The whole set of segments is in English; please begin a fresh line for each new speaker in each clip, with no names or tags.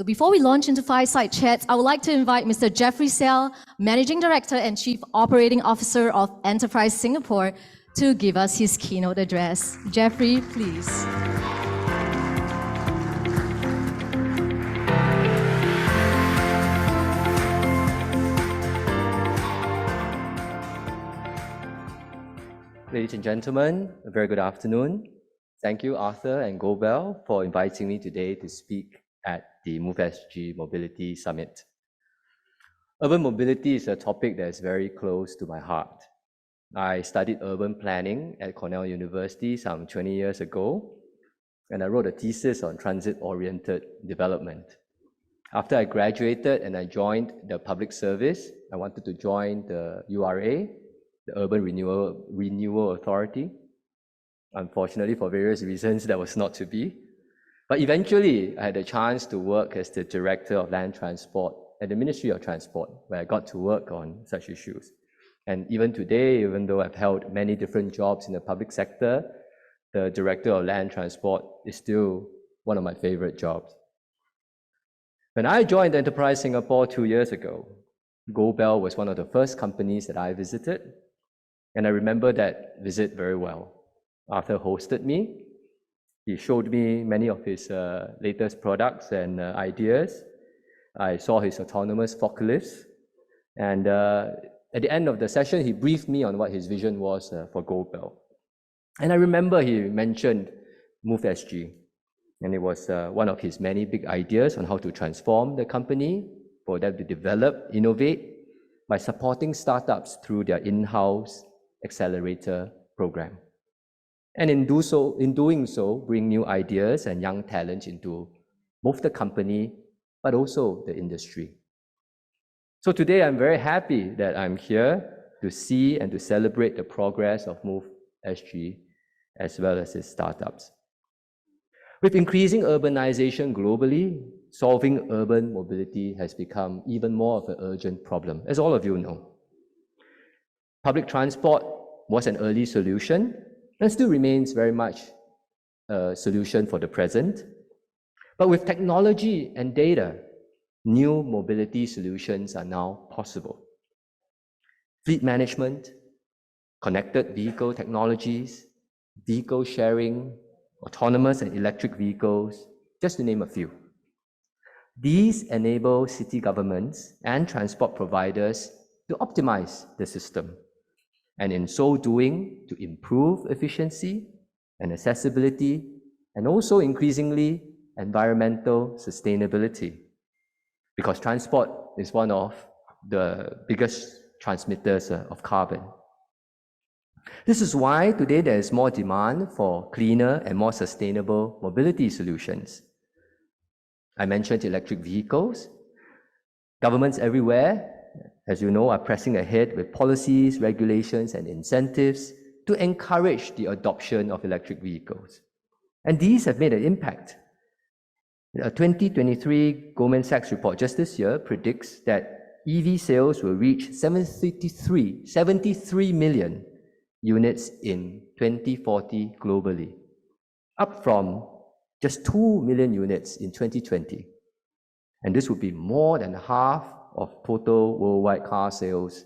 So before we launch into Fireside Chats, I would like to invite Mr. Jeffrey Siow, Managing Director and Chief Operating Officer of Enterprise Singapore, to give us his keynote address. Jeffrey, please.
Ladies and gentlemen, a very good afternoon. Thank you, Arthur and Gobel, for inviting me today to speak at the MoveSG Mobility Summit. Urban mobility is a topic that is very close to my heart. I studied urban planning at Cornell University some 20 years ago, and I wrote a thesis on transit-oriented development. After I graduated and I joined the public service, I wanted to join the URA, the Urban Renewal Authority. Unfortunately, for various reasons, that was not to be. But eventually, I had a chance to work as the Director of Land Transport at the Ministry of Transport, where I got to work on such issues. And even today, even though I've held many different jobs in the public sector, the Director of Land Transport is still one of my favorite jobs. When I joined Enterprise Singapore 2 years ago, Gobel was one of the first companies that I visited, and I remember that visit very well. Arthur hosted me. He showed me many of his latest products and ideas. I saw his autonomous forklifts. And at the end of the session, he briefed me on what his vision was for Gobel. And I remember he mentioned MoveSG. And it was one of his many big ideas on how to transform the company, for them to develop, innovate, by supporting startups through their in-house accelerator program. And in doing so, bring new ideas and young talent into both the company, but also the industry. So today, I'm very happy that I'm here to see and to celebrate the progress of MoveSG, as well as its startups. With increasing urbanization globally, solving urban mobility has become even more of an urgent problem, as all of you know. Public transport was an early solution, and still remains very much a solution for the present. But with technology and data, new mobility solutions are now possible. Fleet management, connected vehicle technologies, vehicle sharing, autonomous and electric vehicles, just to name a few. These enable city governments and transport providers to optimize the system, and in so doing, to improve efficiency and accessibility, and also increasingly environmental sustainability, because transport is one of the biggest transmitters of carbon. This is why today there is more demand for cleaner and more sustainable mobility solutions. I mentioned electric vehicles. Governments everywhere, as you know, are pressing ahead with policies, regulations, and incentives to encourage the adoption of electric vehicles. And these have made an impact. A 2023 Goldman Sachs report just this year predicts that EV sales will reach 73 million units in 2040 globally, up from just 2 million units in 2020. And this would be more than half of total worldwide car sales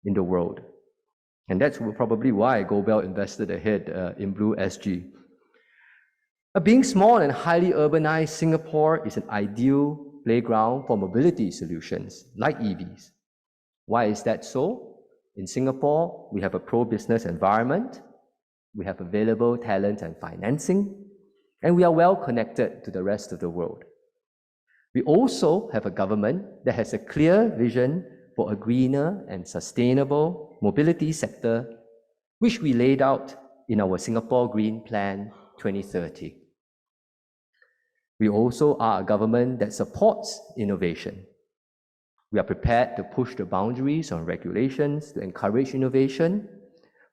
in the world. And that's probably why Gobel invested ahead in Blue SG. Being small and highly urbanized, Singapore is an ideal playground for mobility solutions like EVs. Why is that so? In Singapore, we have a pro-business environment, we have available talent and financing, and we are well connected to the rest of the world. We also have a government that has a clear vision for a greener and sustainable mobility sector, which we laid out in our Singapore Green Plan 2030. We also are a government that supports innovation. We are prepared to push the boundaries on regulations to encourage innovation.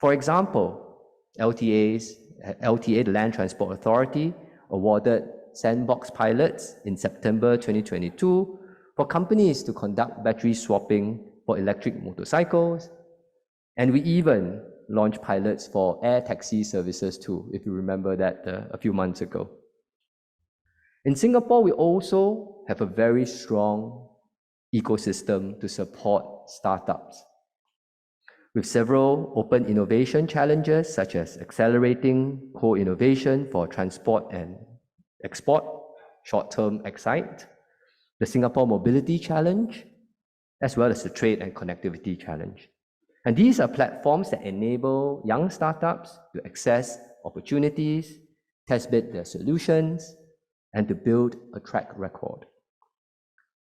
For example, LTA, the Land Transport Authority, awarded sandbox pilots in September 2022 for companies to conduct battery swapping for electric motorcycles. And we even launched pilots for air taxi services too, if you remember that a few months ago. In Singapore, we also have a very strong ecosystem to support startups, with several open innovation challenges such as accelerating co-innovation for transport and export, short-term Excite, the Singapore Mobility Challenge, as well as the Trade and Connectivity Challenge. And these are platforms that enable young startups to access opportunities, test bid their solutions, and to build a track record.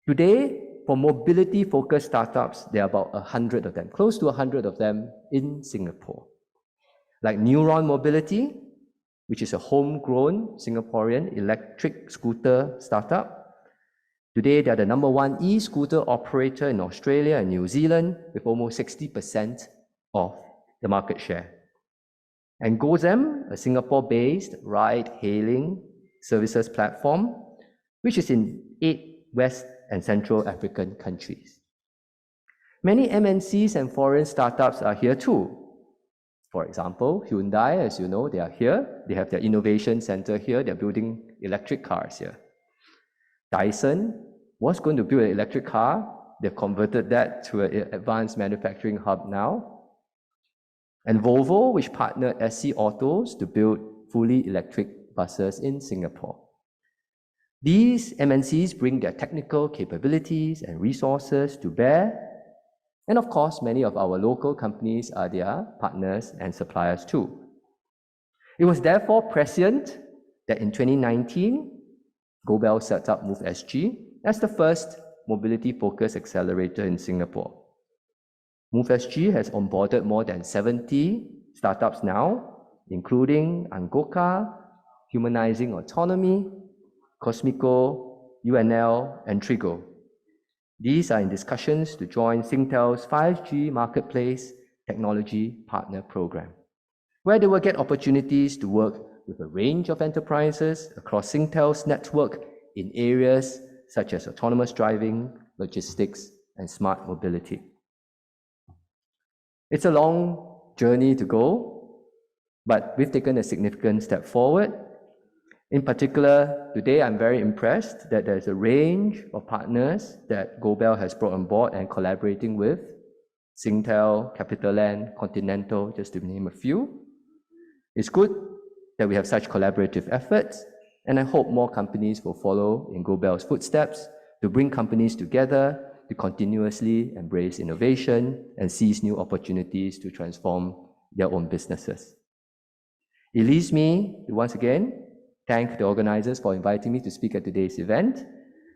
Today, for mobility-focused startups, there are about 100 of them, close to 100 of them in Singapore. Like Neuron Mobility, which is a homegrown Singaporean electric scooter startup. Today, they are the #1 e-scooter operator in Australia and New Zealand with almost 60% of the market share. And GoZem, a Singapore-based ride-hailing services platform, which is in 8 West and Central African countries. Many MNCs and foreign startups are here too. For example, Hyundai, as you know, they are here. They have their innovation center here. They're building electric cars here. Dyson was going to build an electric car. They've converted that to an advanced manufacturing hub now. And Volvo, which partnered SC Autos to build fully electric buses in Singapore. These MNCs bring their technical capabilities and resources to bear. And of course, many of our local companies are their partners and suppliers too. It was therefore prescient that in 2019, GoBell set up MoveSG as the first mobility-focused accelerator in Singapore. MoveSG has onboarded more than 70 startups now, including Angoka, Humanizing Autonomy, Cosmico, UNL, and Trigo. These are in discussions to join Singtel's 5G Marketplace Technology Partner Program, where they will get opportunities to work with a range of enterprises across Singtel's network in areas such as autonomous driving, logistics, and smart mobility. It's a long journey to go, but we've taken a significant step forward. In particular, today I'm very impressed that there's a range of partners that GoBell has brought on board and collaborating with. Singtel, CapitaLand, Continental, just to name a few. It's good that we have such collaborative efforts, and I hope more companies will follow in GoBell's footsteps to bring companies together to continuously embrace innovation and seize new opportunities to transform their own businesses. It leaves me to once again thank the organizers for inviting me to speak at today's event,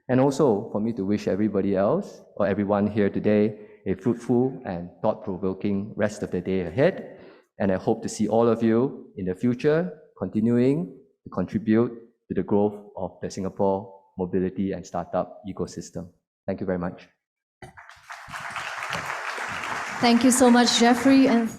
and also for me to wish everybody else or everyone here today a fruitful and thought-provoking rest of the day ahead. And I hope to see all of you in the future continuing to contribute to the growth of the Singapore mobility and startup ecosystem. Thank you very much.
Thank you so much, Jeffrey. And